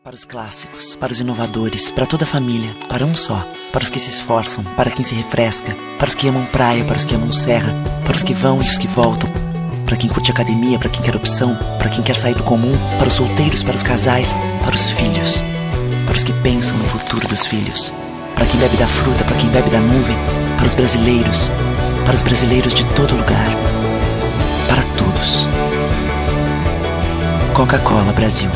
Para os clássicos, para os inovadores, para toda a família, para um só. Para os que se esforçam, para quem se refresca, para os que amam praia, para os que amam serra, para os que vão e os que voltam, para quem curte academia, para quem quer opção, para quem quer sair do comum, para os solteiros, para os casais, para os filhos, para os que pensam no futuro dos filhos, para quem bebe da fruta, para quem bebe da nuvem, para os brasileiros de todo lugar, para todos. Coca-Cola Brasil.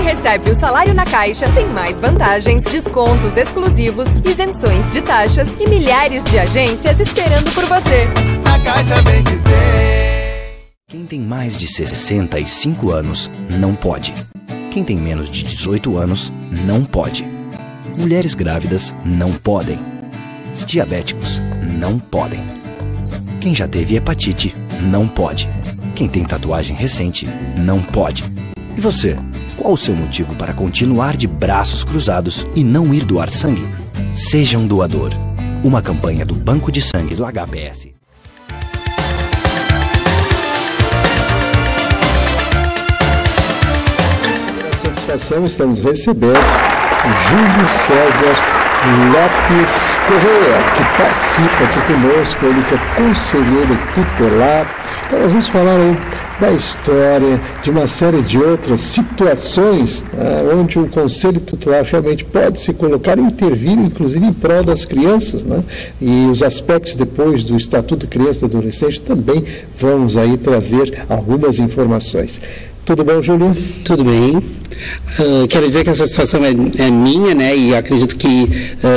Recebe o salário na Caixa tem mais vantagens, descontos exclusivos, isenções de taxas e milhares de agências esperando por você. A Caixa vem que tem. Quem tem mais de 65 anos não pode. Quem tem menos de 18 anos não pode. Mulheres grávidas não podem. Diabéticos não podem. Quem já teve hepatite não pode. Quem tem tatuagem recente não pode. E você? Qual o seu motivo para continuar de braços cruzados e não ir doar sangue? Seja um doador. Uma campanha do Banco de Sangue do HPS. Com satisfação estamos recebendo Júlio César Lopes Correia, que participa aqui conosco, ele que é conselheiro tutelar. Então nós vamos falar aí da história, de uma série de outras situações onde o Conselho Tutelar realmente pode se colocar e intervir, inclusive em prol das crianças, né? E os aspectos depois do Estatuto Criança e Adolescente também vamos aí trazer algumas informações. Tudo bom, Júlio? Tudo bem. Quero dizer que essa situação é minha, né, e acredito que,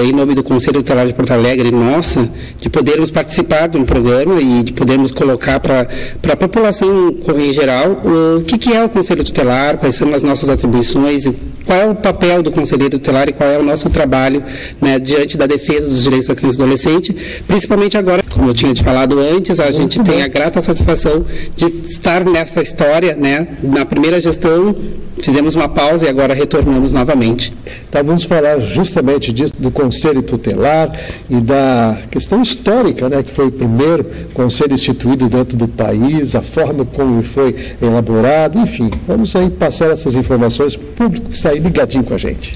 em nome do Conselho Tutelar de Porto Alegre, nossa, de podermos participar de um programa e de podermos colocar para a população em geral o que é o Conselho Tutelar, quais são as nossas atribuições, qual é o papel do Conselheiro Tutelar e qual é o nosso trabalho, né, diante da defesa dos direitos da criança e do adolescente, principalmente agora, como eu tinha te falado antes, a gente tem a grata satisfação de estar nessa história, né, na primeira gestão. Fizemos uma pausa e agora retornamos novamente. Então vamos falar justamente disso, do Conselho Tutelar e da questão histórica, né, que foi o primeiro conselho instituído dentro do país, a forma como foi elaborado, enfim, vamos aí passar essas informações para o público que está aí ligadinho com a gente.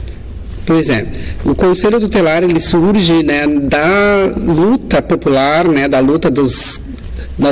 Pois é, o Conselho Tutelar ele surge, né, da luta popular, né, da luta dos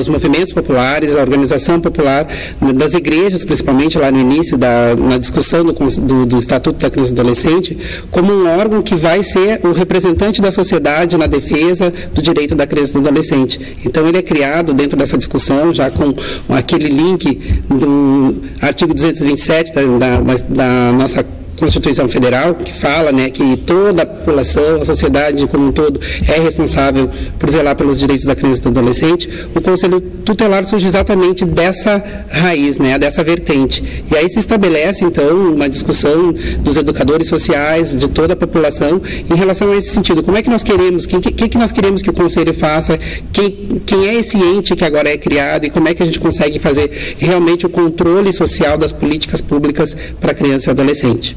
movimentos populares, a organização popular, das igrejas, principalmente lá no início, na discussão do Estatuto da Criança e do Adolescente, como um órgão que vai ser o representante da sociedade na defesa do direito da criança e do adolescente. Então, ele é criado dentro dessa discussão, já com aquele link do artigo 227 da nossa Constituição Federal, que fala, né, que toda a população, a sociedade como um todo, é responsável por zelar pelos direitos da criança e do adolescente. O Conselho Tutelar surge exatamente dessa raiz, né, dessa vertente. E aí se estabelece, então, uma discussão dos educadores sociais, de toda a população, em relação a esse sentido. Como é que nós queremos, o que nós queremos que o Conselho faça, quem é esse ente que agora é criado e como é que a gente consegue fazer realmente o controle social das políticas públicas para a criança e adolescente.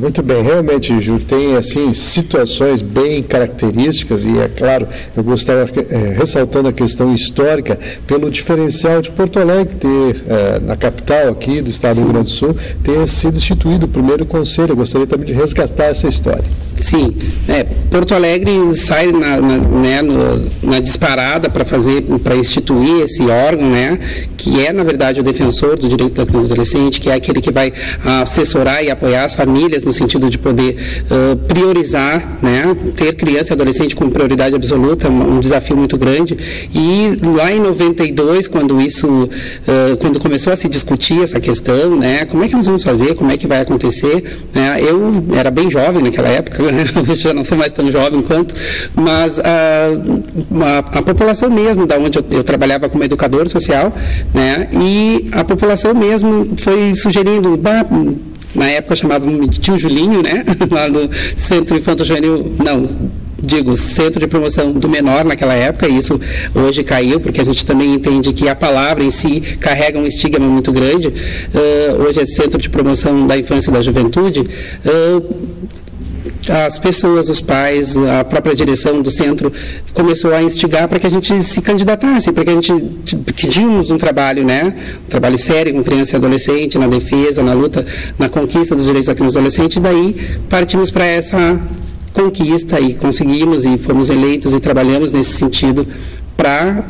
Muito bem, realmente, Júlio, tem assim situações bem características e, é claro, eu gostaria ressaltando a questão histórica pelo diferencial de Porto Alegre ter, na capital aqui do estado do Rio Grande do Sul, ter sido instituído o primeiro conselho. Eu gostaria também de resgatar essa história. Sim, Porto Alegre sai na disparada para instituir esse órgão, né, que é, na verdade, o defensor do direito da criança e do adolescente, que é aquele que vai assessorar e apoiar as famílias famílias, no sentido de poder priorizar, né, ter criança e adolescente como prioridade absoluta, um desafio muito grande. E lá em 92, quando começou a se discutir essa questão, né, como é que nós vamos fazer, como é que vai acontecer, né, eu era bem jovem naquela época, né, hoje já não sou mais tão jovem quanto, mas a população mesmo, da onde eu trabalhava como educador social, né, e a população mesmo foi sugerindo, na época chamavam de tio Julinho, né, lá do Centro Infanto-Juvenil, Centro de Promoção do Menor naquela época, e isso hoje caiu, porque a gente também entende que a palavra em si carrega um estigma muito grande. Hoje é Centro de Promoção da Infância e da Juventude. As pessoas, os pais, a própria direção do centro começou a instigar para que a gente se candidatasse, para que a gente pedimos um trabalho, né? Um trabalho sério com criança e adolescente, na defesa, na luta, na conquista dos direitos da criança e adolescente, e daí partimos para essa conquista e conseguimos e fomos eleitos e trabalhamos nesse sentido para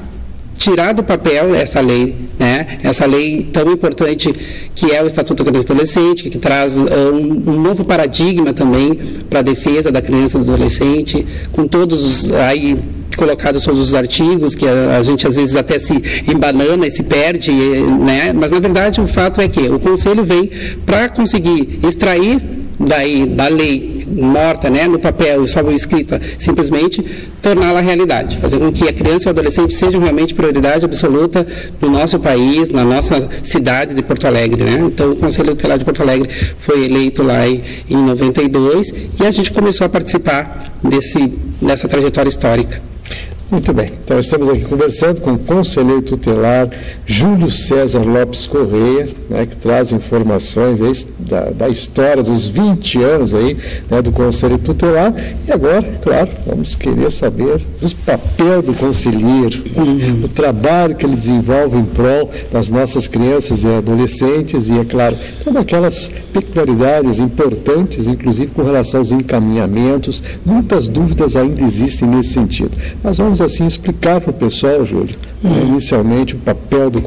tirar do papel essa lei, né? Essa lei tão importante que é o Estatuto da Criança e do Adolescente, que traz um novo paradigma também para a defesa da criança e do adolescente, com todos aí colocados todos os artigos, que a gente às vezes até se embanana e se perde, né? Mas na verdade o fato é que o Conselho vem para conseguir extrair da lei morta, né, no papel e só escrita, simplesmente torná-la realidade, fazer com que a criança e o adolescente sejam realmente prioridade absoluta no nosso país, na nossa cidade de Porto Alegre, né? Então o Conselho Tutelar de Porto Alegre foi eleito lá em 92 e a gente começou a participar dessa trajetória histórica. Muito bem, então estamos aqui conversando com o conselheiro tutelar Júlio César Lopes Correia, né, que traz informações aí da história dos 20 anos aí, né, do conselho tutelar. E agora, claro, vamos querer saber do papel do conselheiro, o trabalho que ele desenvolve em prol das nossas crianças e adolescentes e, é claro, todas aquelas peculiaridades importantes, inclusive com relação aos encaminhamentos. Muitas dúvidas ainda existem nesse sentido. Mas vamos assim explicar para o pessoal, Júlio, inicialmente o papel do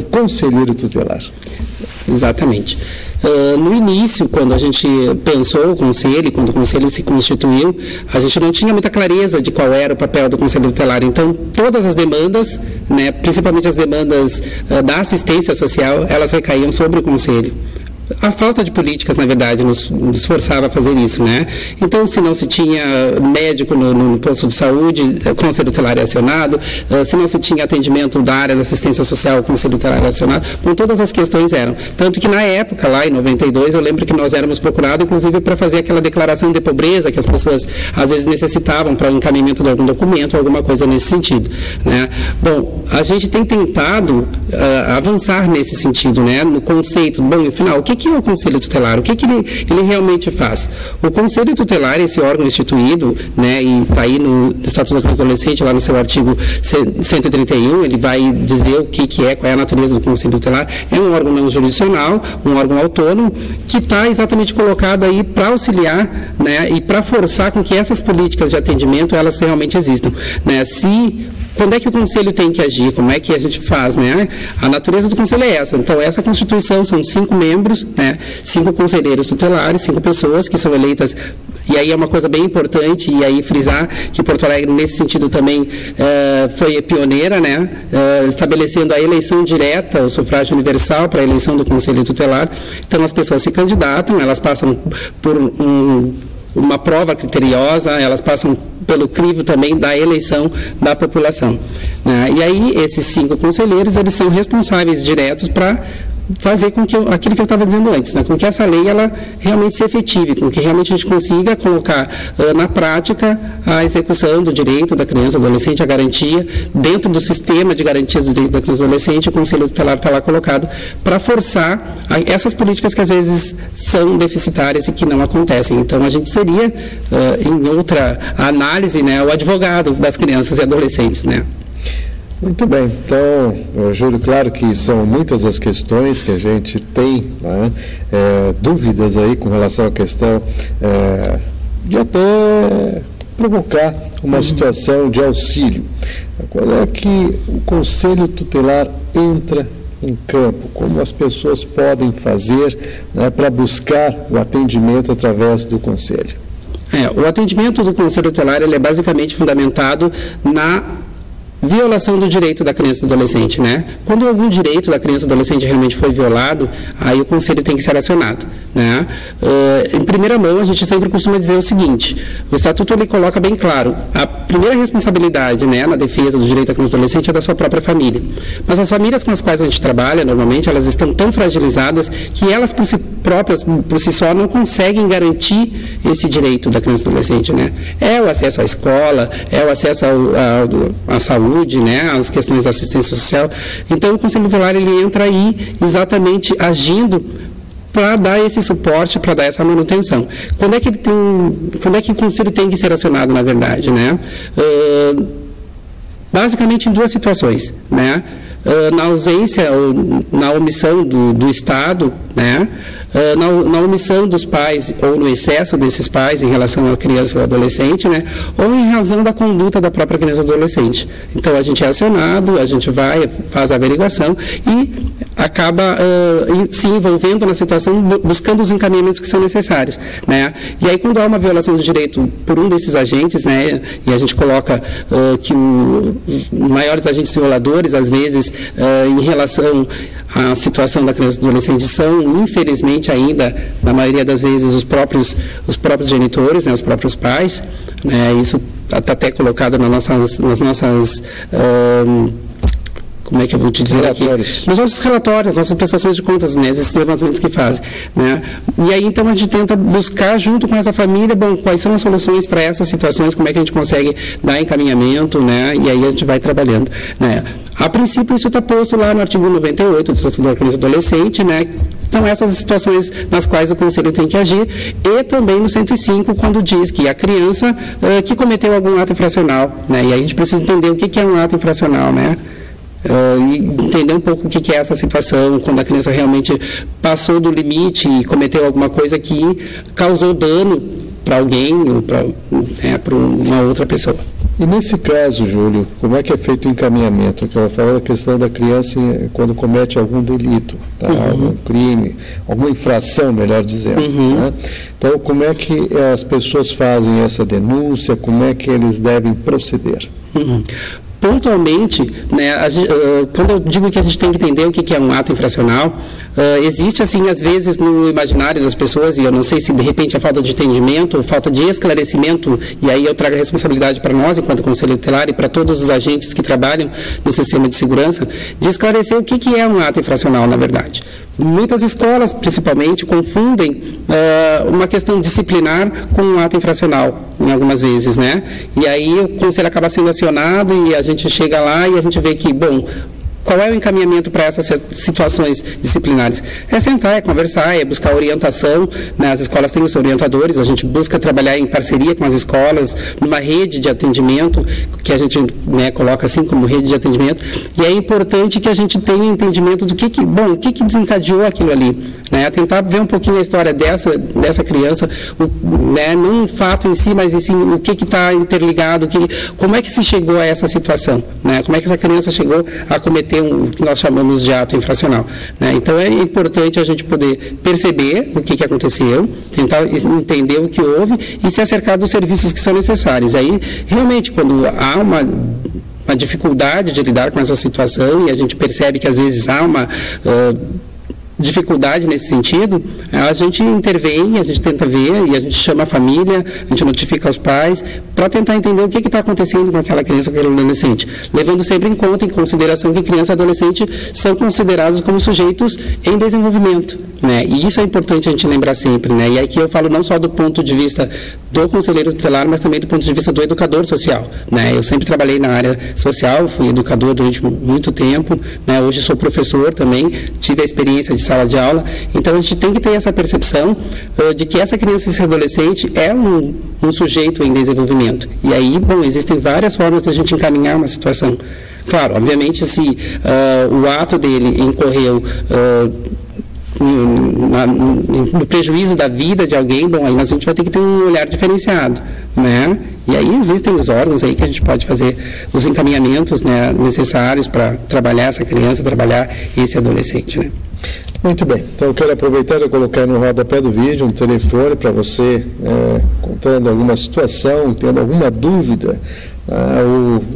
conselheiro tutelar. Exatamente. No início, quando a gente pensou o Conselho, quando o Conselho se constituiu, a gente não tinha muita clareza de qual era o papel do Conselho Tutelar. Então, todas as demandas, né, principalmente as demandas da assistência social, elas recaíam sobre o Conselho. A falta de políticas, na verdade, nos forçava a fazer isso, né? Então, se não se tinha médico no posto de saúde, o Conselho Tutelar é acionado. Se não se tinha atendimento da área da assistência social, o Conselho Tutelar é acionado. Com todas as questões eram. Tanto que, na época, lá em 92, eu lembro que nós éramos procurados, inclusive, para fazer aquela declaração de pobreza que as pessoas, às vezes, necessitavam para o encaminhamento de algum documento, alguma coisa nesse sentido, né? Bom, a gente tem tentado avançar nesse sentido, né? No conceito, bom, no final, o que é o Conselho Tutelar? O que ele realmente faz? O Conselho Tutelar, esse órgão instituído, né, e está aí no Estatuto da Criança e do Adolescente, lá no seu artigo 131, ele vai dizer o que é, qual é a natureza do Conselho Tutelar. É um órgão não jurisdicional, um órgão autônomo, que está exatamente colocado aí para auxiliar, né, e para forçar com que essas políticas de atendimento, elas realmente existam, né? Quando é que o Conselho tem que agir? Como é que a gente faz, né? A natureza do Conselho é essa. Então, essa Constituição são 5 membros, né? 5 conselheiros tutelares, 5 pessoas que são eleitas. E aí é uma coisa bem importante, e aí frisar que Porto Alegre, nesse sentido, também foi pioneira, né? Estabelecendo a eleição direta, o sufrágio universal para a eleição do Conselho Tutelar. Então, as pessoas se candidatam, elas passam por uma prova criteriosa, elas passam pelo crivo também da eleição da população, né? E aí, esses 5 conselheiros, eles são responsáveis diretos para fazer com que aquilo que eu estava dizendo antes, né, com que essa lei ela realmente se efetive, com que realmente a gente consiga colocar na prática a execução do direito da criança e do adolescente, a garantia dentro do sistema de garantias do direito da criança e do adolescente. O Conselho Tutelar está lá colocado para forçar essas políticas que às vezes são deficitárias e que não acontecem. Então, a gente seria, em outra análise, né, o advogado das crianças e adolescentes, né? Muito bem, então, Júlio, claro que são muitas as questões que a gente tem, né, dúvidas aí com relação à questão de até provocar uma situação de auxílio. Quando é que o Conselho Tutelar entra em campo, como as pessoas podem fazer, né, para buscar o atendimento através do Conselho? O atendimento do Conselho Tutelar ele é basicamente fundamentado na violação do direito da criança e do adolescente, né? Quando algum direito da criança e do adolescente realmente foi violado, aí o conselho tem que ser acionado, né? Em primeira mão, a gente sempre costuma dizer o seguinte: o Estatuto ele coloca bem claro, a primeira responsabilidade, né, na defesa do direito da criança e do adolescente é da sua própria família. Mas as famílias com as quais a gente trabalha, normalmente, elas estão tão fragilizadas que elas por si próprias, por si só, não conseguem garantir esse direito da criança e do adolescente, né? É o acesso à escola, é o acesso à saúde, né, as questões da assistência social. Então, o Conselho Tutelar ele entra aí exatamente agindo para dar esse suporte, para dar essa manutenção. Quando é que o Conselho tem que ser acionado, na verdade, né? Basicamente em duas situações, né? Na ausência ou na omissão do Estado, né? Na omissão dos pais ou no excesso desses pais em relação à criança ou adolescente, né? Ou em razão da conduta da própria criança ou adolescente. Então, a gente é acionado, a gente vai, faz a averiguação e acaba se envolvendo na situação, buscando os encaminhamentos que são necessários, né? E aí, quando há uma violação do direito por um desses agentes, né? E a gente coloca que os maiores agentes violadores, às vezes, em relação à situação da criança e do adolescente, são, infelizmente, ainda, na maioria das vezes, os próprios genitores, né, os próprios pais, né, isso está até colocado nas nossas como é que eu vou te dizer aqui? Nos nossos relatórios, nossas prestações de contas, né, esses levantamentos que fazem, né? E aí, então, a gente tenta buscar, junto com essa família, quais são as soluções para essas situações, como é que a gente consegue dar encaminhamento, né? E aí a gente vai trabalhando, né? A princípio, isso está posto lá no artigo 98 do Estatuto da Criança e do Adolescente, né? Então, essas situações nas quais o Conselho tem que agir, e também no 105, quando diz que a criança que cometeu algum ato infracional, né? E aí a gente precisa entender o que é um ato infracional, né? E entender um pouco o que é essa situação, quando a criança realmente passou do limite e cometeu alguma coisa que causou dano para alguém ou para uma outra pessoa. E nesse caso, Júlio, como é que é feito o encaminhamento? Que ela falou da questão da criança quando comete algum delito, tá? Algum crime, alguma infração, melhor dizendo. Né? Então, como é que as pessoas fazem essa denúncia? Como é que eles devem proceder? Pontualmente, né, quando eu digo que a gente tem que entender o que é um ato infracional, existe, assim, às vezes, no imaginário das pessoas, e eu não sei se, de repente, a falta de entendimento, ou falta de esclarecimento, e aí eu trago a responsabilidade para nós, enquanto Conselho Tutelar, e para todos os agentes que trabalham no sistema de segurança, de esclarecer o que é um ato infracional, na verdade. Muitas escolas, principalmente, confundem uma questão disciplinar com um ato infracional, em algumas vezes, né? E aí o Conselho acaba sendo acionado e a gente chega lá e a gente vê que, bom, qual é o encaminhamento para essas situações disciplinares? É sentar, é conversar, é buscar orientação, né? As escolas têm os orientadores, a gente busca trabalhar em parceria com as escolas, numa rede de atendimento, que a gente, né, coloca assim como rede de atendimento, e é importante que a gente tenha entendimento do que desencadeou aquilo ali, né? Tentar ver um pouquinho a história dessa criança, né? Não o fato em si, mas sim o que está interligado, como é que se chegou a essa situação, né? Como é que essa criança chegou a cometer o que nós chamamos de ato infracional, né? Então, é importante a gente poder perceber o que aconteceu, tentar entender o que houve e se acercar dos serviços que são necessários. Aí, realmente, quando há uma dificuldade de lidar com essa situação e a gente percebe que, às vezes, há uma dificuldade nesse sentido, a gente intervém, a gente tenta ver e a gente chama a família, a gente notifica os pais para tentar entender o que está acontecendo com aquela criança ou aquele adolescente, levando sempre em consideração que criança e adolescente são considerados como sujeitos em desenvolvimento, né? E isso é importante a gente lembrar sempre, né? E aqui eu falo não só do ponto de vista do conselheiro tutelar, mas também do ponto de vista do educador social, né? Eu sempre trabalhei na área social, fui educador durante muito tempo, né? Hoje sou professor também, tive a experiência de sala de aula, então a gente tem que ter essa percepção de que essa criança e esse adolescente é um sujeito em desenvolvimento. E aí, bom, existem várias formas de a gente encaminhar uma situação. Claro, obviamente, se o ato dele incorreu no prejuízo da vida de alguém, bom, aí a gente vai ter que ter um olhar diferenciado, né? E aí existem os órgãos aí que a gente pode fazer os encaminhamentos, né, necessários para trabalhar essa criança, trabalhar esse adolescente, né? Muito bem, então eu quero aproveitar e colocar no rodapé do vídeo um telefone para você, contando alguma situação, tendo alguma dúvida.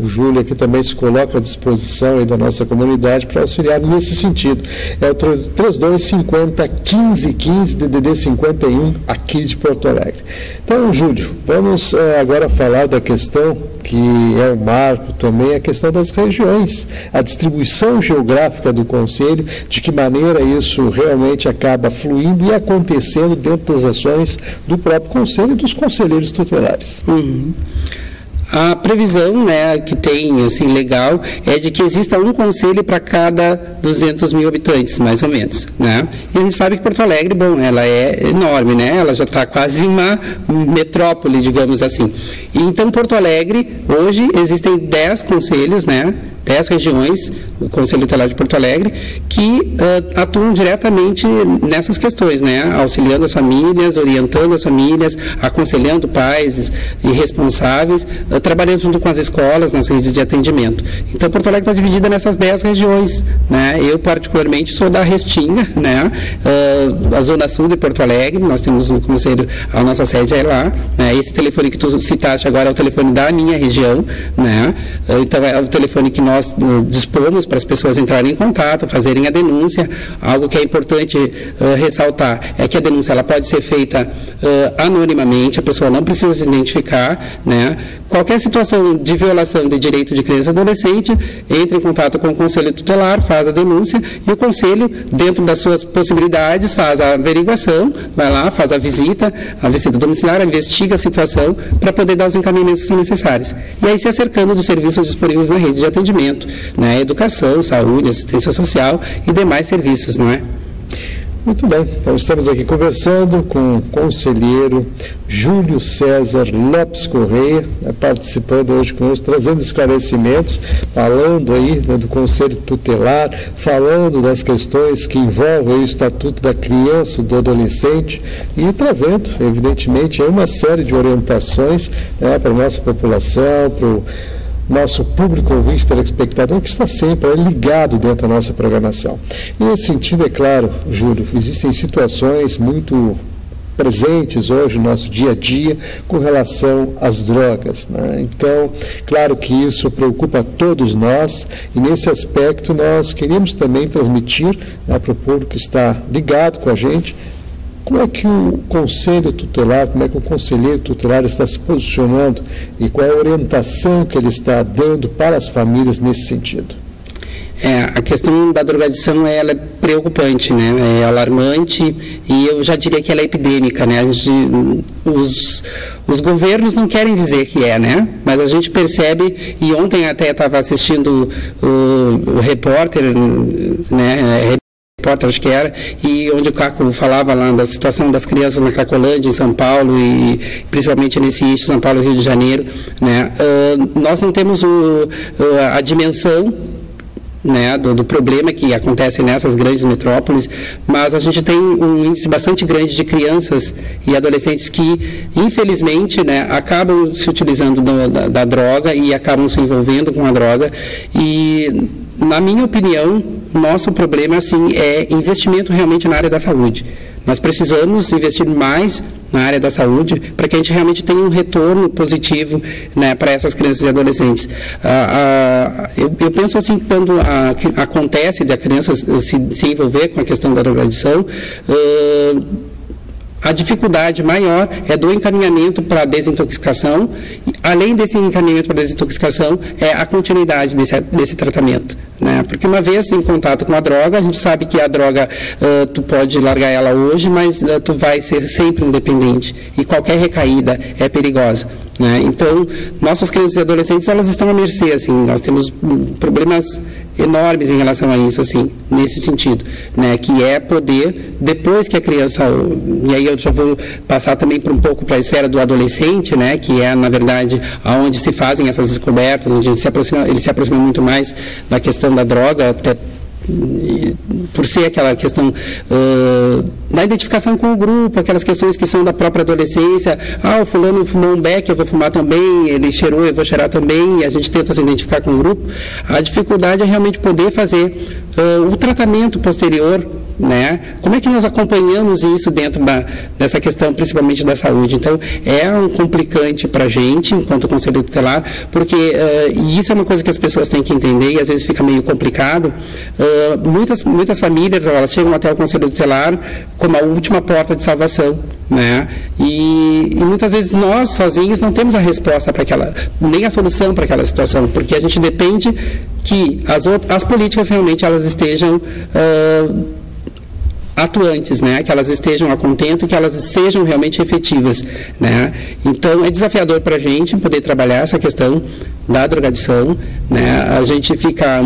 O Júlio aqui também se coloca à disposição aí da nossa comunidade para auxiliar nesse sentido. É o 3250-1515, DDD 51, aqui de Porto Alegre. Então, Júlio, vamos agora falar da questão que é o marco também, a questão das regiões, a distribuição geográfica do Conselho, de que maneira isso realmente acaba fluindo e acontecendo dentro das ações do próprio Conselho e dos conselheiros tutelares. Uhum. A previsão, né, que tem, assim, legal, é de que exista um conselho para cada 200 mil habitantes, mais ou menos, né? E a gente sabe que Porto Alegre, bom, ela é enorme, né? Ela já está quase uma metrópole, digamos assim. E, então, Porto Alegre, hoje, existem 10 conselhos, né? 10 regiões, o Conselho Tutelar de Porto Alegre, que atuam diretamente nessas questões, né? Auxiliando as famílias, orientando as famílias, aconselhando pais e responsáveis, trabalhando junto com as escolas, nas redes de atendimento. Então, Porto Alegre está dividida nessas 10 regiões, né? Eu, particularmente, sou da Restinga, né? A Zona Sul de Porto Alegre, nós temos um conselho, a nossa sede é lá, né? Esse telefone que tu citaste agora é o telefone da minha região, né? Então, é o telefone que nós dispomos para as pessoas entrarem em contato, fazerem a denúncia. Algo que é importante ressaltar é que a denúncia ela pode ser feita anonimamente, a pessoa não precisa se identificar, né? Qualquer situação de violação de direito de criança e adolescente, entre em contato com o Conselho Tutelar, faz a denúncia e o Conselho, dentro das suas possibilidades, faz a averiguação, vai lá, faz a visita domiciliar, investiga a situação para poder dar os encaminhamentos que são necessários. E aí se acercando dos serviços disponíveis na rede de atendimento, né? Educação, saúde, assistência social e demais serviços, não é? Muito bem, então estamos aqui conversando com o conselheiro Júlio César Lopes Correia, participando hoje conosco, trazendo esclarecimentos, falando aí, né, do Conselho Tutelar, falando das questões que envolvem o Estatuto da Criança e do Adolescente e trazendo, evidentemente, uma série de orientações, né, para a nossa população, para o nosso público ouvinte, telespectador, que está sempre ligado dentro da nossa programação. E nesse sentido, é claro, Júlio, existem situações muito presentes hoje no nosso dia a dia com relação às drogas, né? Então, claro que isso preocupa todos nós e nesse aspecto nós queríamos também transmitir, né, para o público que está ligado com a gente, como é que o Conselho Tutelar, como é que o Conselheiro Tutelar está se posicionando e qual é a orientação que ele está dando para as famílias nesse sentido? A questão da drogadição ela é preocupante, né? É alarmante e eu já diria que ela é epidêmica, né? Os governos não querem dizer que é, né? Mas a gente percebe, e ontem até estava assistindo o repórter, né? Acho que era, e onde o Caco falava lá da situação das crianças na Cracolândia, em São Paulo, e principalmente nesse eixo São Paulo e Rio de Janeiro, né? Nós não temos a dimensão, né, do problema que acontece nessas grandes metrópoles, mas a gente tem um índice bastante grande de crianças e adolescentes que, infelizmente, né, acabam se utilizando da droga e acabam se envolvendo com a droga e, na minha opinião, nosso problema, assim, é investimento realmente na área da saúde. Nós precisamos investir mais na área da saúde para que a gente realmente tenha um retorno positivo, né, para essas crianças e adolescentes. Eu penso assim, quando acontece de a criança se envolver com a questão da drogadição, a dificuldade maior é do encaminhamento para a desintoxicação. Além desse encaminhamento para a desintoxicação, é a continuidade desse tratamento, né? Porque uma vez em contato com a droga, a gente sabe que a droga, tu pode largar ela hoje, mas tu vai ser sempre um dependente. E qualquer recaída é perigosa, né? Então, nossas crianças e adolescentes, elas estão à mercê, assim, nós temos problemas enormes em relação a isso, assim, nesse sentido, né, que é poder, depois que a criança, e aí eu já vou passar também um pouco para a esfera do adolescente, né, que é, na verdade, aonde se fazem essas descobertas, onde ele se aproxima muito mais da questão da droga, até por ser aquela questão da identificação com o grupo, aquelas questões que são da própria adolescência, o fulano fumou um beck, eu vou fumar também, ele cheirou, eu vou cheirar também, e a gente tenta se identificar com o grupo. A dificuldade é realmente poder fazer o tratamento posterior, né? Como é que nós acompanhamos isso dentro dessa questão, principalmente da saúde? Então, é um complicante para a gente, enquanto Conselho Tutelar, porque, e isso é uma coisa que as pessoas têm que entender, e às vezes fica meio complicado, muitas famílias, elas chegam até o Conselho Tutelar como a última porta de salvação, né? E muitas vezes nós, sozinhos, não temos a resposta para nem a solução para aquela situação, porque a gente depende que as políticas realmente elas estejam atuantes, né? Que elas estejam a contento, que elas sejam realmente efetivas, né? Então, é desafiador para a gente poder trabalhar essa questão da drogadição, né? A gente fica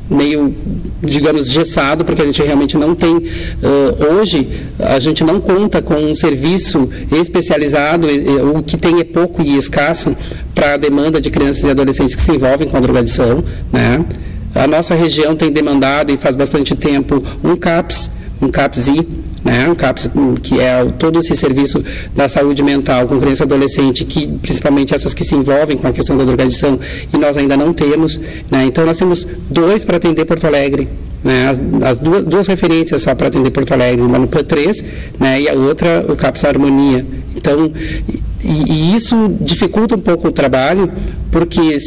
meio, digamos, engessado, porque a gente realmente não tem, hoje, a gente não conta com um serviço especializado, o que tem é pouco e escasso para a demanda de crianças e adolescentes que se envolvem com a drogadição, né? A nossa região tem demandado, e faz bastante tempo, um CAPS-I, né? Um CAPS, que é todo esse serviço da saúde mental com criança e adolescente, que, principalmente essas que se envolvem com a questão da drogadição, e nós ainda não temos, né? Então, nós temos 2 para atender Porto Alegre, né? As duas referências só para atender Porto Alegre, uma no PAN3, né? E a outra, o CAPS Harmonia. Então, e isso dificulta um pouco o trabalho, porque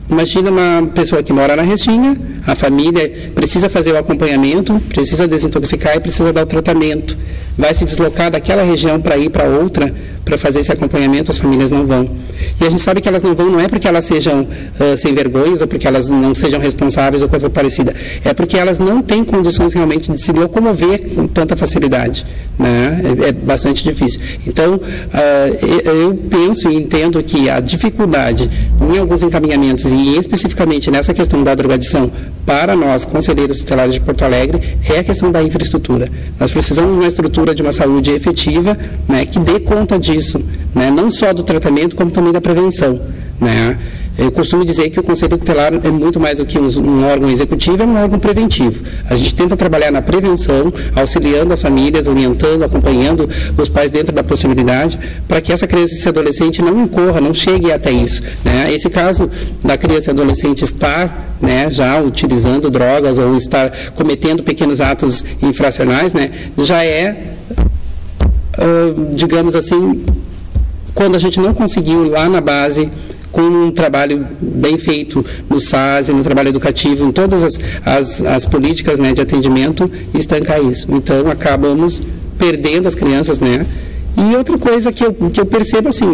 imagina uma pessoa que mora na Restinga, a família precisa fazer o acompanhamento, precisa desintoxicar e precisa dar o tratamento. Vai se deslocar daquela região para ir para outra para fazer esse acompanhamento, as famílias não vão. E a gente sabe que elas não vão, não é porque elas sejam sem vergonhas ou porque elas não sejam responsáveis ou coisa parecida, é porque elas não têm condições realmente de se locomover com tanta facilidade, né? É bastante difícil. Então, eu penso e entendo que a dificuldade em alguns encaminhamentos, e especificamente nessa questão da drogadição, para nós, conselheiros tutelares de Porto Alegre, é a questão da infraestrutura. Nós precisamos de uma estrutura de uma saúde efetiva, né, que dê conta disso, né, não só do tratamento, como também da prevenção, né. Eu costumo dizer que o Conselho Tutelar é muito mais do que um órgão executivo, é um órgão preventivo. A gente tenta trabalhar na prevenção, auxiliando as famílias, orientando, acompanhando os pais dentro da possibilidade, para que essa criança e esse adolescente não incorra, não chegue até isso, né? Esse caso da criança e adolescente estar, né, já utilizando drogas ou estar cometendo pequenos atos infracionais, né, já é, digamos assim, quando a gente não conseguiu lá na base, com um trabalho bem feito no SAS, no trabalho educativo, em todas as políticas, né, de atendimento, estancar isso. Então, acabamos perdendo as crianças, né? E outra coisa que eu percebo, assim,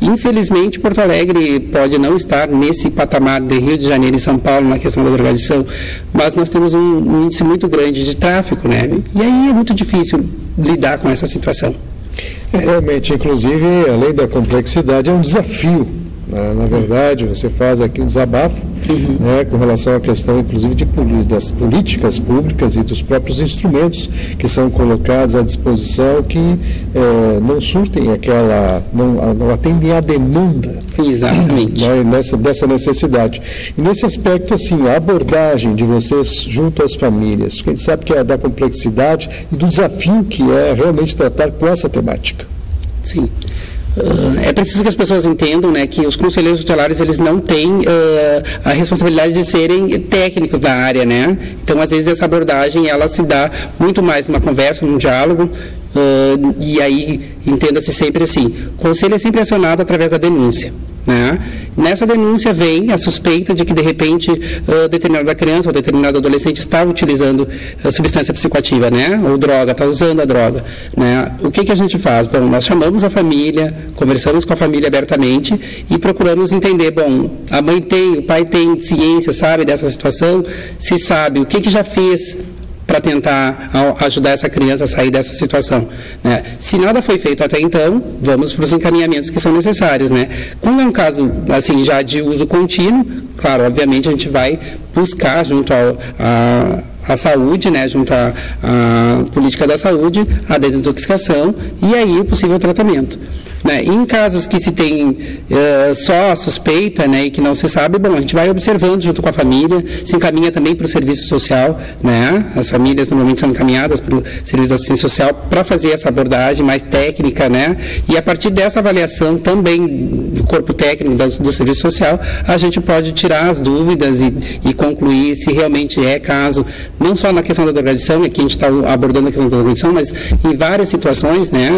infelizmente, Porto Alegre pode não estar nesse patamar de Rio de Janeiro e São Paulo na questão da drogadição, mas nós temos um índice muito grande de tráfico, né? E aí é muito difícil lidar com essa situação. Realmente, inclusive, além da complexidade, é um desafio. Na verdade, você faz aqui um desabafo, né, com relação à questão, inclusive, das políticas públicas e dos próprios instrumentos que são colocados à disposição, que não surtem não atendem à demanda. Exatamente. Né, dessa necessidade. E nesse aspecto, assim, a abordagem de vocês junto às famílias, porque a gente sabe que é da complexidade e do desafio que é realmente tratar com essa temática. Sim. É preciso que as pessoas entendam, né, que os conselheiros tutelares, eles não têm a responsabilidade de serem técnicos da área, né? Então, às vezes, essa abordagem, ela se dá muito mais numa conversa, num diálogo, e aí, entenda-se sempre assim, o conselho é sempre acionado através da denúncia, né? Nessa denúncia vem a suspeita de que, de repente, determinada criança ou determinado adolescente está utilizando substância psicoativa, né? Ou droga, está usando a droga, né? O que a gente faz? Bom, nós chamamos a família, conversamos com a família abertamente e procuramos entender, bom, a mãe tem, o pai tem ciência, sabe dessa situação, se sabe o que já fez para tentar ajudar essa criança a sair dessa situação, né? Se nada foi feito até então, vamos para os encaminhamentos que são necessários, né? Quando é um caso, assim, já de uso contínuo, claro, obviamente a gente vai buscar junto à saúde, né, junto à política da saúde, a desintoxicação e aí o possível tratamento. né? Em casos que se tem só a suspeita, né, e que não se sabe, bom, a gente vai observando junto com a família, se encaminha também para o serviço social, né? As famílias normalmente são encaminhadas para o serviço de assistência social para fazer essa abordagem mais técnica, né? E a partir dessa avaliação também do corpo técnico do serviço social, a gente pode tirar as dúvidas e concluir se realmente é caso, não só na questão da drogadição, aqui a gente está abordando a questão da drogadição, mas em várias situações, né?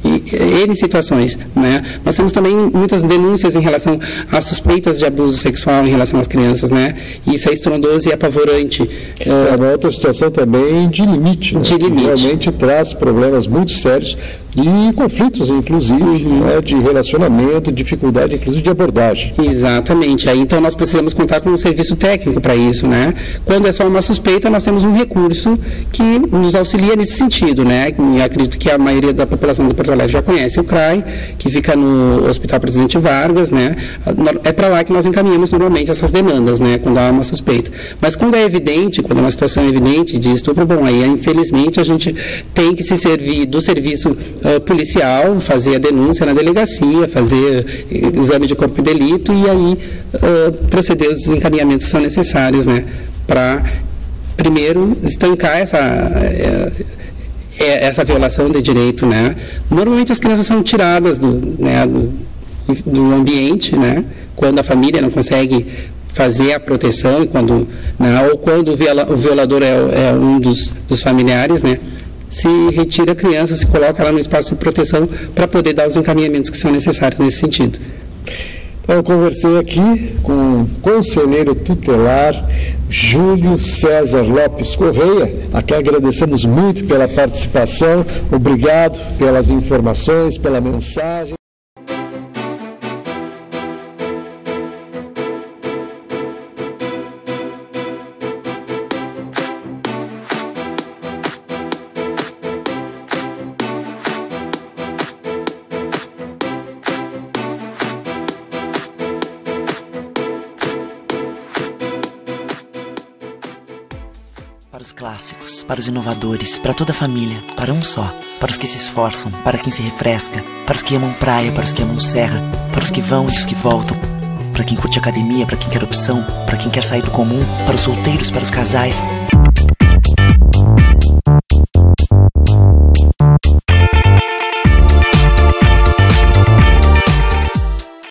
N situações, né? Nós temos também muitas denúncias em relação a suspeitas de abuso sexual em relação às crianças, né? E isso é estrondoso e apavorante. É uma outra situação também de limite, né? De limite. Que realmente traz problemas muito sérios e conflitos, inclusive, né, de relacionamento, dificuldade, inclusive, de abordagem. Exatamente. Aí, então, nós precisamos contar com um serviço técnico para isso, né? Quando é só uma suspeita, nós temos um recurso que nos auxilia nesse sentido, né? E acredito que a maioria da população do Porto Alegre já conhece o CRAI, que fica no Hospital Presidente Vargas, né? É para lá que nós encaminhamos normalmente essas demandas, né? Quando há uma suspeita. Mas quando é evidente, quando é uma situação evidente de estupro, bom, aí, infelizmente, a gente tem que se servir do serviço policial, fazer a denúncia na delegacia, fazer exame de corpo de delito e aí proceder os encaminhamentos que são necessários, né, para, primeiro, estancar essa violação de direito, né. Normalmente as crianças são tiradas do ambiente, né, quando a família não consegue fazer a proteção, quando, né, ou quando o violador é um dos familiares, né, se retira a criança, se coloca ela no espaço de proteção para poder dar os encaminhamentos que são necessários nesse sentido. Então, eu conversei aqui com o conselheiro tutelar Júlio César Lopes Correia, a quem agradecemos muito pela participação, obrigado pelas informações, pela mensagem. Para os clássicos, para os inovadores, para toda a família, para um só. Para os que se esforçam, para quem se refresca, para os que amam praia, para os que amam serra, para os que vão e os que voltam, para quem curte academia, para quem quer opção, para quem quer sair do comum, para os solteiros, para os casais,